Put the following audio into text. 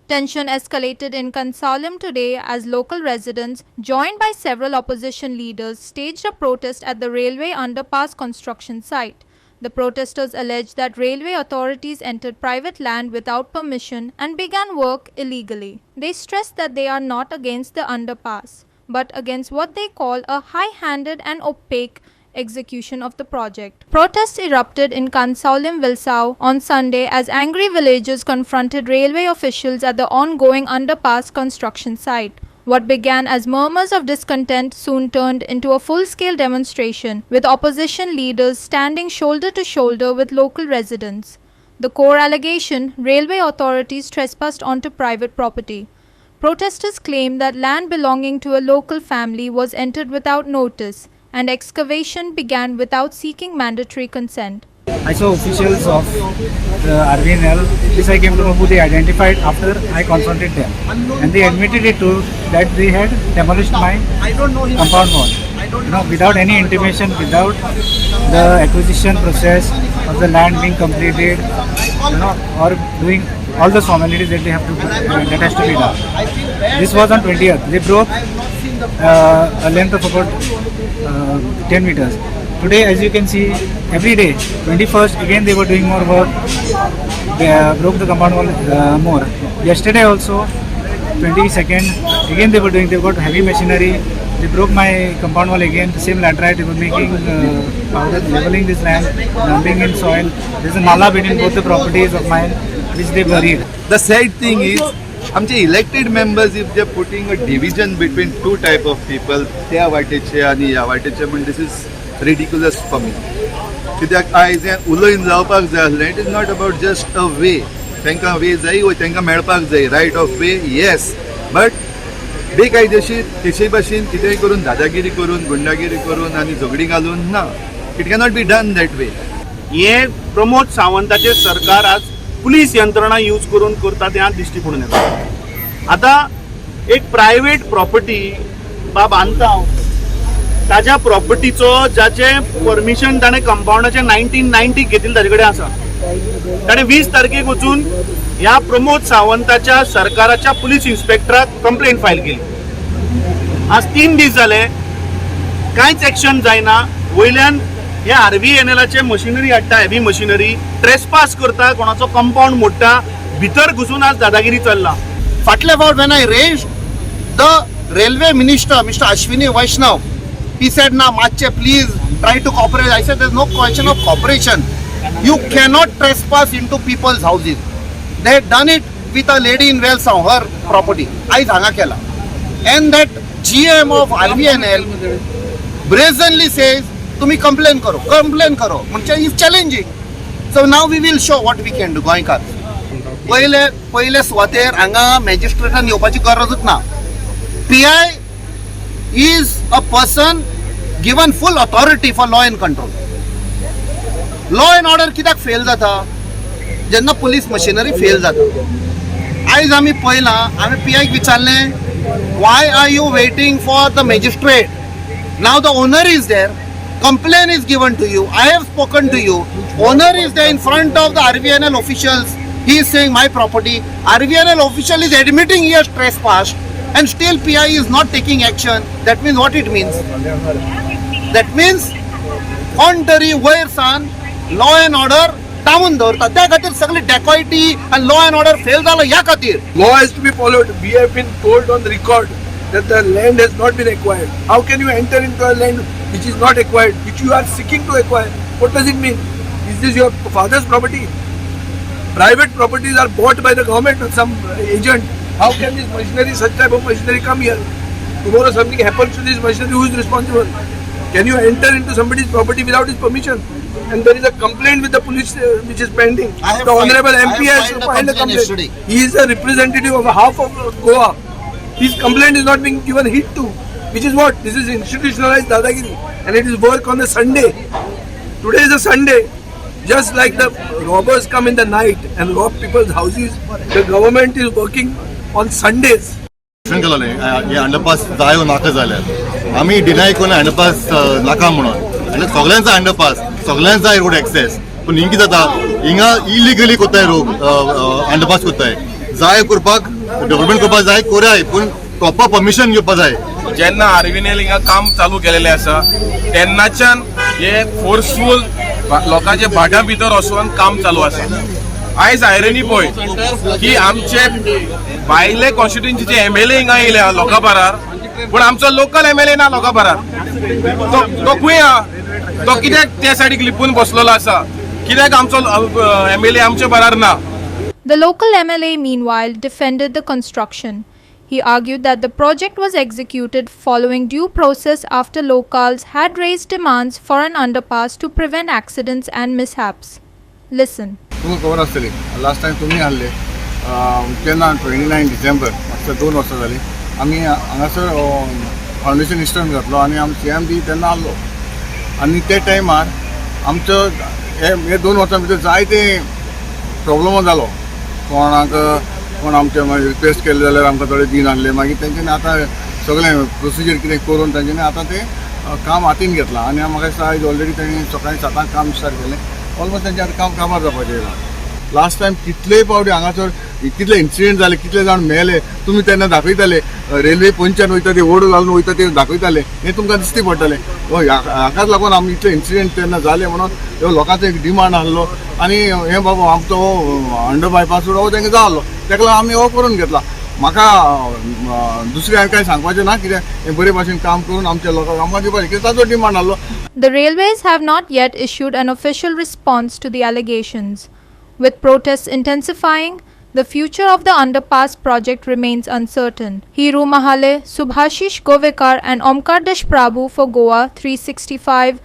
Tension escalated in Consalem today as local residents, joined by several opposition leaders, staged a protest at the railway underpass construction site. The protesters alleged that railway authorities entered private land without permission and began work illegally. They stressed that they are not against the underpass, but against what they call a high-handed and opaque execution of the project. Protests erupted in Consalem, Vilsau on Sunday as angry villagers confronted railway officials at the ongoing underpass construction site. What began as murmurs of discontent soon turned into a full-scale demonstration, with opposition leaders standing shoulder to shoulder with local residents. The core allegation: railway authorities trespassed onto private property. Protesters claimed that land belonging to a local family was entered without notice, and excavation began without seeking mandatory consent. I saw officials of the RVNL. This I came to know who they identified after I confronted them, and they admitted it too that they had demolished my compound wall. Without any intimation, without the acquisition process of the land being completed, or doing all the formalities that they have to that has to be done. This was on 20th. They broke a length of about 10 meters. Today, as you can see, every day, 21st, again they were doing more work. They broke the compound wall more. Yesterday also, 22nd, again they were doing, they got heavy machinery. They broke my compound wall again, the same laterite. They were making powder, leveling this land, dumping in soil. There's a nala between both the properties of mine, which they buried. The sad thing is, आमचे elected members if they putting a division between two type of people त्या वाटेचे आणि ह्या वाटेचे म्हण this is ridiculous for me कित्याक आयज हें उलयन जावपाक जाय आसलें it is not about just a way तांकां वे जाय व तांकां मेळपाक जाय right of way yes but बेकायदेशीर तेचे भाशेन कितेंय करून दादागिरी करून गुंडागिरी करून आनी झगडी घालून ना it cannot be done that way हे प्रमोद सावंताचे सरकार आज पुलीस यंत्रणा यूज करून करता तें दिश्टी पडून येता. आता एक प्रायवेट प्रॉपर्टी बांदता ताज्या प्रॉपर्टीचो जाचे परमिशन ताणें कंपाऊंडाचे 1990 घेतिल्लें ताजे कडेन आसा. ताणें 20 तारखेक वचून ह्या प्रमोद सावंताच्या सरकाराच्या पुलीस इन्स्पेक्टराक कंप्लेंट फायल केली. आज 3 दीस जाले कांयच एक्शन जायना. वयल्यान हे RVNLचे मशिनरी हाडटा हेवी मशिनरी ट्रेसपास करता कोणाचो कंपाऊंड मोडटा भितर घुसून आज दादागिरी चल्ला. फाटले फावट when I raised the railway minister Mr. Ashwini Vaishnav, he said na mache please try to cooperate. I said there's no question of cooperation. You cannot trespass into people's houses. They had done it with a lady in Welsau, her property. I hanga kela, and that GM of RVNL brazenly says तुम्ही complain करो म्हणजे is challenging. So now we will show what we can do. गोंयकार पहिले स्वातेर हांगा मॅजिस्ट्रेटान येवपाची गरजूच ना. PI is a person given full authority for law and control. Law and order कित्याक फेल जाता जेन्ना पुलीस मशिनरी फेल जाता. आयज आमी पळयलां हांवें PIक विचारलें why are you waiting for the magistrate. Now the owner is there. Complaint is given to you. I have spoken to you. Owner is there in front of the RVNL officials. He is saying my property. RVNL official is admitting he has trespassed, and still PI is not taking action. That means what it means? That means contrary वयरसान law and order down दवरता. त्या खातीर सगळी dacoity and law and order fail जाला ह्या खातीर. Law has to be followed. We have been told on record that the land has not been acquired. How can you enter into a land which is not acquired, which you are seeking to acquire? What does it mean? Is this your father's property? Private properties are bought by the government or some agent. How can this machinery, such type of machinery come here? Tomorrow something happens to this machinery, who is responsible? Can you enter into somebody's property without his permission? And there is a complaint with the police which is pending. The Honorable MP has filed a complaint. He is a representative of half of Goa. His complaint is not being given heed to, which is what? This is institutionalized dadagiri, and it is work on a Sunday. Today is a Sunday. Just like the robbers come in the night and rob people's houses, the government is working on Sundays. हे underpass जायो नाका जाल्यार आमी deny कोना underpass नाका म्हणून आनी सगळ्यांचा अंडरपास सगळ्यांचा रोड एक्सेस पूण हिंग कितें जाता हिंगा इलिगली कोत्ताय अंडरपास कोत्ताय जाय करपाक डेव्हलपमेंट करपाक जाय कोराय पूण प्रॉपर परमिशन घेवपाक जाय. जेन्ना आर्विनेल हिंगा काम चालू केलेलें आसा तेन्नाच्यान हे फोर्सफूल लोकांच्या भाटां भितर वचून काम चालू आसा. आयज आयरनी पळय की आमचे भायले कॉन्स्टिट्युएन्सीचे MLA हिंगा येयले लोकां बारार, पूण आमचो लोकल MLA ना लोकां बारार. तो खंय आहा? तो कित्याक त्या सायडीक लिपून बसलेलो आसा? कित्याक आमचो MLA आमच्या बारार ना? The local MLA, meanwhile, defended the construction. He argued that the project was executed following due process after locals had raised demands for an underpass to prevent accidents and mishaps. Listen. तुमकां खबर आसतली last time तुमी आसले तेन्ना 29 December मागच्या 2 वर्सां जालीं आमी हांगासर फावंडेशन इस्टर्न घातलो आनी आमी CMD तेन्ना आसलो आनी ते टायमार आमचो हे 2 वर्सां भितर जायते प्रॉब्लम जालो. कोण आमचे रिक्वेस्ट केले जाल्यार आमकां थोडे दिन हाडले मागीर तेंच्यांनी आतां सगळें प्रोसिजर कितें करून तेंच्यांनी आतां तें काम हातीन घेतलां आनी म्हाका दिसता आयज ऑलरेडी तेणी सकाळीं 7 काम स्टार्ट केलें. ऑलमोस्ट तेंचें आतां कामार जावपाचें येयलां. लास्ट टायम कितलेय फावटी हांगासर कितले इन्सिडेंट जाले, कितले जाण मेले, तुमी तेन्ना दाखयताले रेल्वे पंचान वयता ते ओड घालून वयता ते दाखयताले, हें तुमकां दिसती पडटलें. हाकाच लागून आमी इतले इन्सिडेंट तेन्ना जाले म्हणून ह्यो लोकांचो एक डिमांड आसलो आनी हें बाबा आमचो अंडर बायपास हो तेंका जालो, तेका लागून आमी हो करून घेतला. म्हाका दुसरें हांवें कांय सांगपाचें ना, कित्याक हें बरे भाशेन काम करून आमच्या लोकांक आमकां दिवपाचें, कित्याक ताचो डिमांड आसलो. The railways have not yet issued an official response to the allegations. With protests intensifying, the future of the underpass project remains uncertain. Hiru Mahale, Subhashish Govekar and Omkar Deshprabhu for Goa 365.